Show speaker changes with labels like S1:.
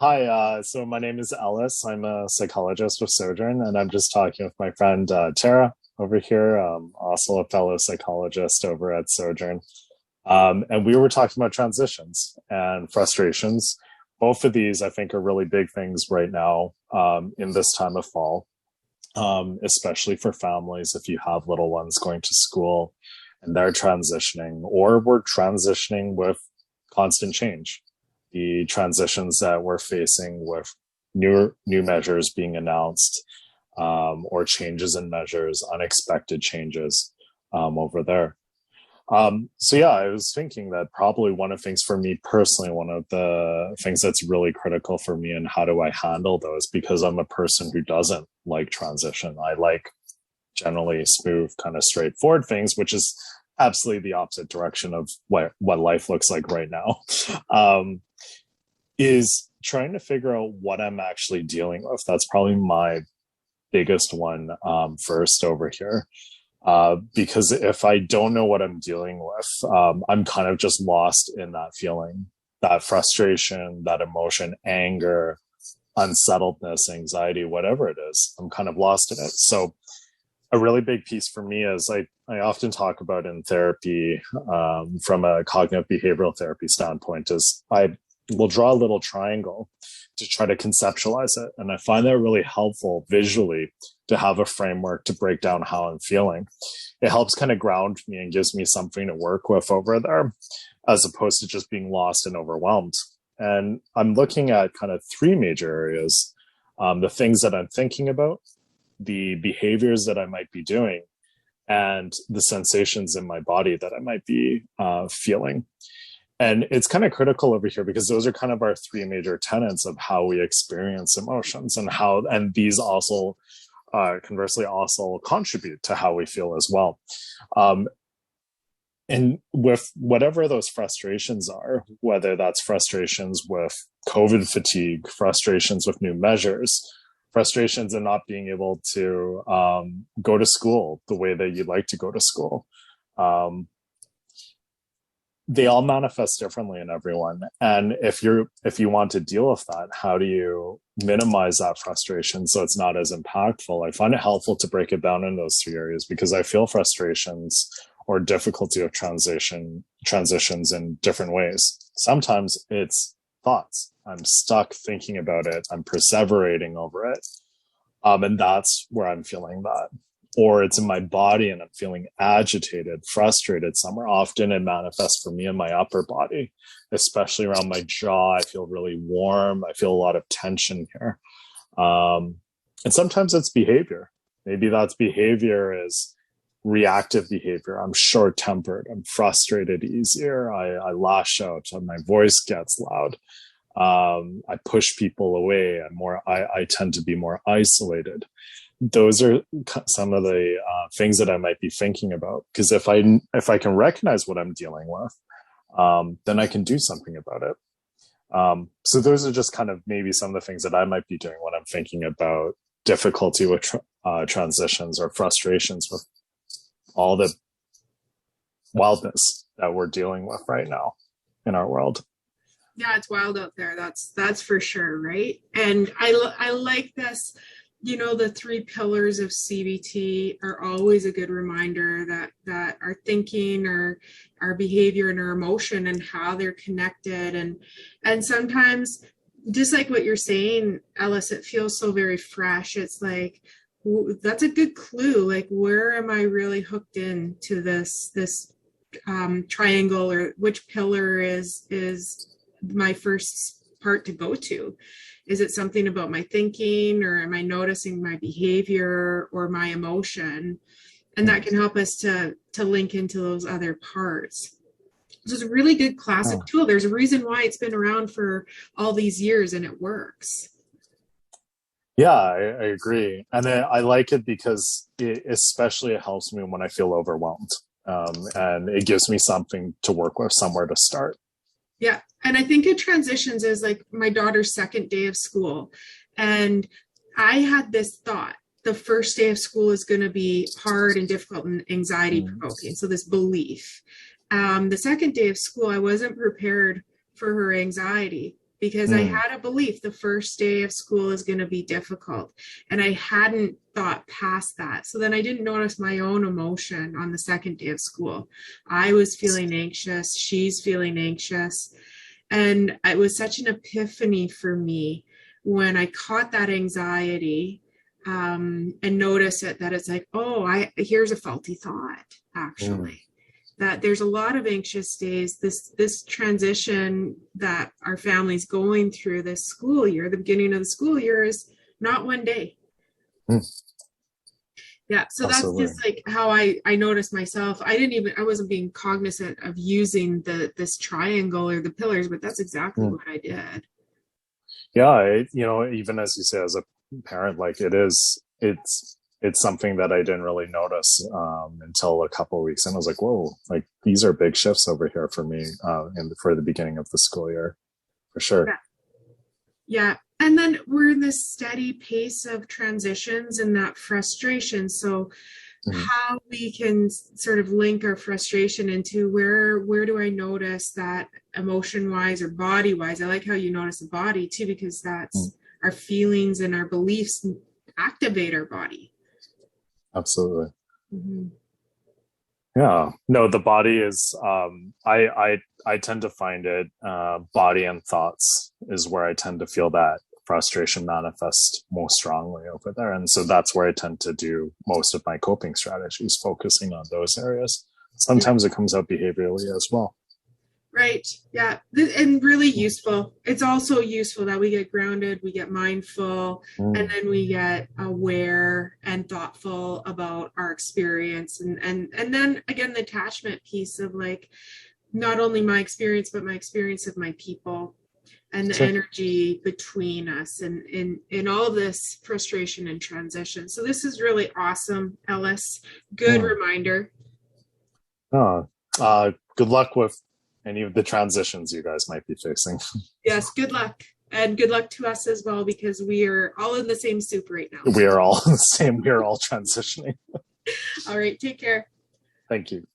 S1: Hi, so my name is Ellis. I'm a psychologist with Sojourn, and I'm just talking with my friend Tara over here, also a fellow psychologist over at Sojourn. And we were talking about transitions and frustrations. Both of these, I think, are really big things right now in this time of fall, especially for families if you have little ones going to school and they're transitioning, or we're transitioning with constant change. The transitions that we're facing with new measures being announced, or changes in measures, unexpected changes over there. So yeah, I was thinking that probably one of the things for me personally, one of the things that's really critical for me and how do I handle those, because I'm a person who doesn't like transition. I like generally smooth, kind of straightforward things, which is absolutely the opposite direction of what life looks like right now. Is trying to figure out what I'm actually dealing with. That's probably my biggest one first over here. Because if I don't know what I'm dealing with, I'm kind of just lost in that feeling, that frustration, that emotion, anger, unsettledness, anxiety, whatever it is. I'm kind of lost in it. So a really big piece for me is I often talk about in therapy, from a cognitive behavioral therapy standpoint, is I will draw a little triangle to try to conceptualize it. And I find that really helpful visually to have a framework to break down how I'm feeling. It helps kind of ground me and gives me something to work with over there, as opposed to just being lost and overwhelmed. And I'm looking at kind of three major areas: the things that I'm thinking about, the behaviors that I might be doing, and the sensations in my body that I might be feeling. And it's kind of critical over here because those are kind of our three major tenets of how we experience emotions, and these also conversely also contribute to how we feel as well. And with whatever those frustrations are, whether that's frustrations with COVID fatigue, frustrations with new measures, frustrations in not being able to go to school the way that you'd like to go to school, they all manifest differently in everyone. And if you want to deal with that, how do you minimize that frustration so it's not as impactful? I find it helpful to break it down in those three areas, because I feel frustrations or difficulty of transitions in different ways. Sometimes it's thoughts. I'm stuck thinking about it. I'm perseverating over it. And that's where I'm feeling that. Or it's in my body and I'm feeling agitated, frustrated somewhere. Often it manifests for me in my upper body, especially around my jaw. I feel really warm. I feel a lot of tension here. And sometimes it's behavior. Maybe that's behavior is reactive behavior. I'm short-tempered. I'm frustrated easier. I lash out and my voice gets loud. I push people away. I tend to be more isolated. Those are some of the things that I might be thinking about. Because if I can recognize what I'm dealing with, then I can do something about it. So those are just kind of maybe some of the things that I might be doing when I'm thinking about difficulty with transitions or frustrations with all the wildness that we're dealing with right now in our world.
S2: Yeah, it's wild out there. That's for sure, right? And I like this. The three pillars of CBT are always a good reminder that our thinking, our behavior, and our emotion and how they're connected. And sometimes, just like what you're saying, Ellis, it feels so very fresh. It's like, that's a good clue. Like, where am I really hooked into this triangle, or which pillar is my first part to go to? Is it something about my thinking, or am I noticing my behavior or my emotion? And that can help us to link into those other parts. So it's a really good classic tool. There's a reason why it's been around for all these years and it works.
S1: Yeah, I agree. And I like it because it helps me when I feel overwhelmed. And it gives me something to work with, somewhere to start.
S2: Yeah. And I think it transitions is like my daughter's second day of school. And I had this thought, the first day of school is going to be hard and difficult and anxiety provoking. So this belief. The second day of school, I wasn't prepared for her anxiety. because I had a belief the first day of school is going to be difficult. And I hadn't thought past that. So then I didn't notice my own emotion on the second day of school. I was feeling anxious. She's feeling anxious. And it was such an epiphany for me when I caught that anxiety and notice it, that it's like, oh, here's a faulty thought, actually. That there's a lot of anxious days. This transition that our family's going through this school year, the beginning of the school year, is not one day. Yeah, so Absolutely. That's just like how I noticed myself. I wasn't being cognizant of using this triangle or the pillars, but that's exactly what I did.
S1: Yeah, even as you say, as a parent, like it's something that I didn't really notice until a couple of weeks in. I was like, whoa, like these are big shifts over here for me for the beginning of the school year, for sure.
S2: Yeah. And then we're in this steady pace of transitions and that frustration. So how we can sort of link our frustration into where do I notice that emotion-wise or body-wise? I like how you notice the body too, because that's our feelings and our beliefs activate our body.
S1: Absolutely. Yeah. No, the body is, I tend to find it, body and thoughts is where I tend to feel that frustration manifest most strongly over there. And so that's where I tend to do most of my coping strategies, focusing on those areas. Sometimes it comes out behaviorally as well.
S2: Right. Yeah. And really useful. It's also useful that we get grounded, we get mindful, and then we get aware and thoughtful about our experience. And then again, the attachment piece of like, not only my experience, but my experience of my people and the energy between us and in all of this frustration and transition. So this is really awesome, Ellis. Good reminder.
S1: Good luck with any of the transitions you guys might be facing.
S2: Yes, good luck. And good luck to us as well, because we are all in the same soup right now.
S1: We are all the same. We are all transitioning.
S2: All right. Take care.
S1: Thank you.